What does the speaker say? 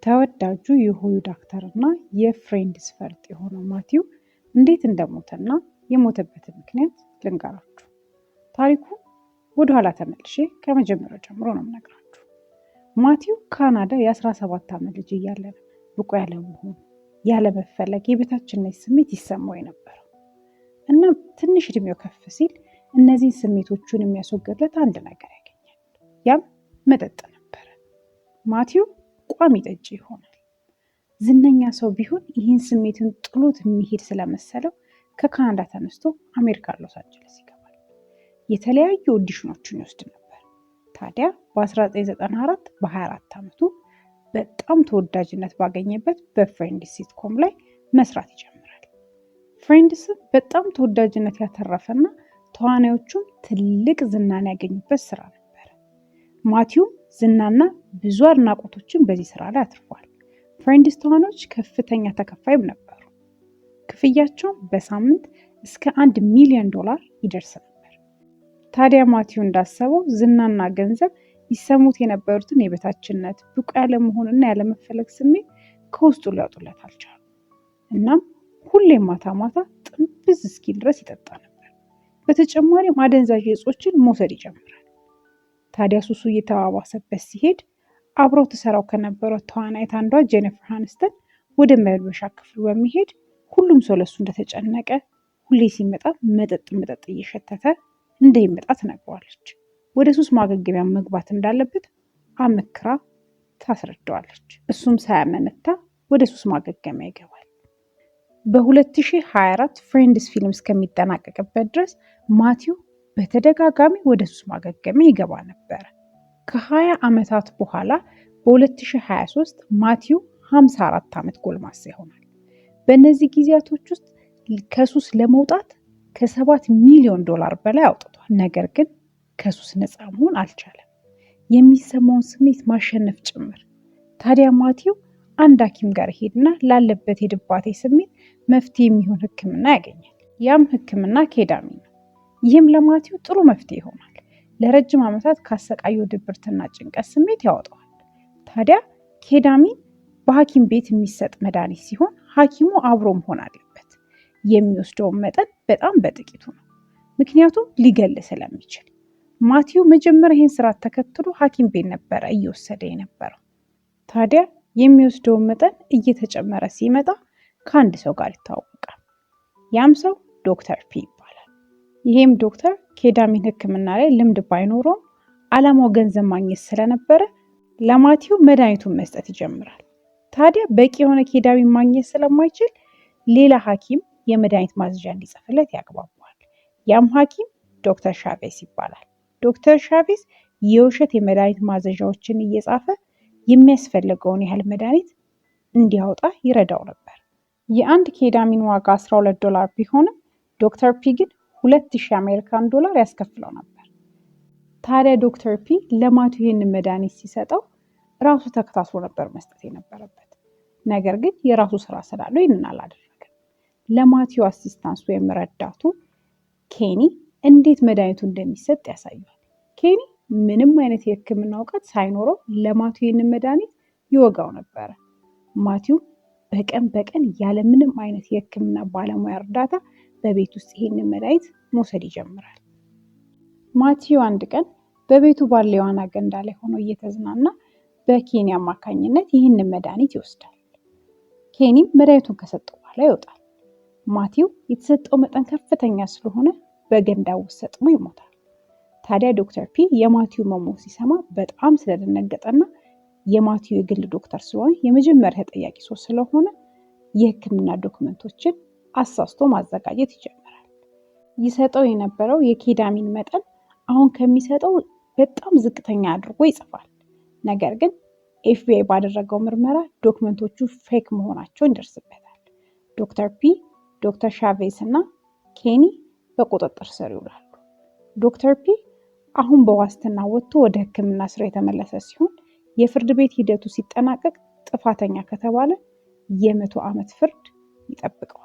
ተወዳጁ የሆሊውድ አክተርና የፍሬንድስ ፈርጥ የሆነው ማቲው እንዴት እንደሞተና የሞተበትን ምክንያት ልንገራችሁ። ታሪኩ ወደኋላ ተመልሼ ከመጀመሪያው ጀምሮ ነው የምነግራችሁ። ማቲው ካናዳ የ17 ዓመት ልጅ እያለ ነው ብቁ ያለመሆን ያለመፈለግ የበታችነት ስሜት ይሰማው የነበረው። እናም ትንሽ እድሜው ከፍ ሲል እነዚህን ስሜቶቹን የሚያስወግድለት አንድ ነገር ያገኛል። ያም መጠጥ ነበረ። ማቲው ቋሚ ጠጪ ይሆናል። ዝነኛ ሰው ቢሆን ይህን ስሜትን ጥሎት የሚሄድ ስለመሰለው ከካናዳ ተነስቶ አሜሪካ ሎስ አንጀለስ ይገባል። የተለያዩ ኦዲሽኖችን ይወስድ ነበር። ታዲያ በ1994 በ24 ዓመቱ በጣም ተወዳጅነት ባገኘበት በፍሬንድስ ሲትኮም ላይ መስራት ይጀምራል። ፍሬንድስም በጣም ተወዳጅነት ያተረፈና ተዋናዮቹም ትልቅ ዝናን ያገኙበት ስራ ነበር። ማቲው ዝናና ብዙ አድናቆቶችን በዚህ ስራ ላይ አትርፏል። ፍሬንድስ ተዋናዮች ከፍተኛ ተከፋይም ነበሩ። ክፍያቸውም በሳምንት እስከ $1 ሚሊዮን ይደርስ ነበር። ታዲያ ማቲው እንዳሰበው ዝናና ገንዘብ ይሰሙት የነበሩትን የበታችነት ብቁ ያለመሆንና ያለመፈለግ ስሜት ከውስጡ ሊያወጡለት አልቻሉ። እናም ሁሌም ማታ ማታ ጥንብዝ እስኪል ድረስ ይጠጣ ነበር። በተጨማሪም አደንዛዥ እጾችን መውሰድ ይጀምራል። ታዲያ ሱሱ እየተባባሰበት ሲሄድ አብረው ተሰራው ከነበረው ተዋናይት አንዷ ጄኒፈር አኒስተን ወደ መልበሻ ክፍሉ በሚሄድ ሁሉም ሰው ለሱ እንደተጨነቀ ሁሌ ሲመጣ መጠጥ እየሸተተ እንደሚመጣ ትነግረዋለች። ወደ ሱስ ማገገሚያ መግባት እንዳለበት አመክራ ታስረዳዋለች። እሱም ሳያመነታ ወደ ሱስ ማገገሚያ ይገባል። በ2024 ፍሬንድስ ፊልም እስከሚጠናቀቅበት ድረስ ማቲው በተደጋጋሚ ወደ ሱስ ማገገሚያ ይገባ ነበር። ከ20 ዓመታት በኋላ በ2023 ማቲው 54 ዓመት ጎልማሳ ይሆናል። በእነዚህ ጊዜያቶች ውስጥ ከሱስ ለመውጣት ከ$7 ሚሊዮን በላይ አውጥቷል። ነገር ግን ከሱስ ነፃ መሆን አልቻለም፣ የሚሰማውን ስሜት ማሸነፍ ጭምር። ታዲያ ማቲው አንድ ሐኪም ጋር ሄድና ላለበት የድባቴ ስሜት መፍትሄ የሚሆን ሕክምና ያገኛል። ያም ሕክምና ኬዳሚን ነው። ይህም ለማቲው ጥሩ መፍትሄ ይሆናል። ለረጅም ዓመታት ካሰቃየው ድብርትና ጭንቀት ስሜት ያወጣዋል። ታዲያ ኬዳሚን በሐኪም ቤት የሚሰጥ መድኃኒት ሲሆን ሐኪሙ አብሮ መሆን አለበት። የሚወስደውን መጠን በጣም በጥቂቱ ነው፣ ምክንያቱም ሊገል ስለሚችል። ማቲው መጀመሪያ ይህን ስርዓት ተከትሎ ሐኪም ቤት ነበረ እየወሰደ የነበረው። ታዲያ የሚወስደውን መጠን እየተጨመረ ሲመጣ ከአንድ ሰው ጋር ይተዋወቃል። ያም ሰው ዶክተር ፒ ይባላል። ይሄም ዶክተር ኬዳሚን ሕክምና ላይ ልምድ ባይኖረውም ዓላማው ገንዘብ ማግኘት ስለነበረ ለማቲው መድኃኒቱን መስጠት ይጀምራል። ታዲያ በቂ የሆነ ኬዳሚን ማግኘት ስለማይችል ሌላ ሐኪም የመድኃኒት ማዘዣ እንዲጽፍለት ያግባባዋል። ያም ሐኪም ዶክተር ሻቬስ ይባላል። ዶክተር ሻቬስ የውሸት የመድኃኒት ማዘዣዎችን እየጻፈ የሚያስፈልገውን ያህል መድኃኒት እንዲያወጣ ይረዳው ነበር። የአንድ ኬዳሚን ዋጋ $12 ቢሆንም ዶክተር ፒ ግን $2000 አሜሪካን ያስከፍለው ነበር። ታዲያ ዶክተር ፒ ለማቲው ይህንን መድኃኒት ሲሰጠው ራሱ ተከታትሎ ነበር መስጠት የነበረበት። ነገር ግን የራሱ ስራ ስላለው ይህንን አላደረገም። ለማቲው አሲስታንስ ወይም ረዳቱ ኬኒ እንዴት መድኃኒቱ እንደሚሰጥ ያሳያል። ኬኒ ምንም አይነት የሕክምና እውቀት ሳይኖረው ለማቲው ይህንን መድኃኒት ይወጋው ነበረ። ማቲው በቀን በቀን ያለምንም አይነት የሕክምና ባለሙያ እርዳታ በቤት ውስጥ ይህንን መድኃኒት መውሰድ ይጀምራል። ማቲው አንድ ቀን በቤቱ ባለ የዋና ገንዳ ላይ ሆኖ እየተዝናና በኬኒ አማካኝነት ይህንን መድኃኒት ይወስዳል። ኬኒም መድኃኒቱን ከሰጠው በኋላ ይወጣል። ማቲው የተሰጠው መጠን ከፍተኛ ስለሆነ በገንዳው ውስጥ ሰጥሞ ይሞታል። ታዲያ ዶክተር ፒ የማቲው መሞት ሲሰማ በጣም ስለደነገጠና የማቲው የግል ዶክተር ስለሆነ የመጀመሪያ ተጠያቂ ሰው ስለሆነ የሕክምና ዶክመንቶችን አሳስቶ ማዘጋጀት ይጀምራል። ይሰጠው የነበረው የኬዳሚን መጠን አሁን ከሚሰጠው በጣም ዝቅተኛ አድርጎ ይጽፋል። ነገር ግን ኤፍቢአይ ባደረገው ምርመራ ዶክመንቶቹ ፌክ መሆናቸውን ይደርስበታል። ዶክተር ፒ፣ ዶክተር ሻቬስ እና ኬኒ በቁጥጥር ስር ይውላሉ። ዶክተር ፒ አሁን በዋስትና ወጥቶ ወደ ሕክምና ስራ የተመለሰ ሲሆን የፍርድ ቤት ሂደቱ ሲጠናቀቅ ጥፋተኛ ከተባለ የ100 ዓመት ፍርድ ይጠብቀዋል።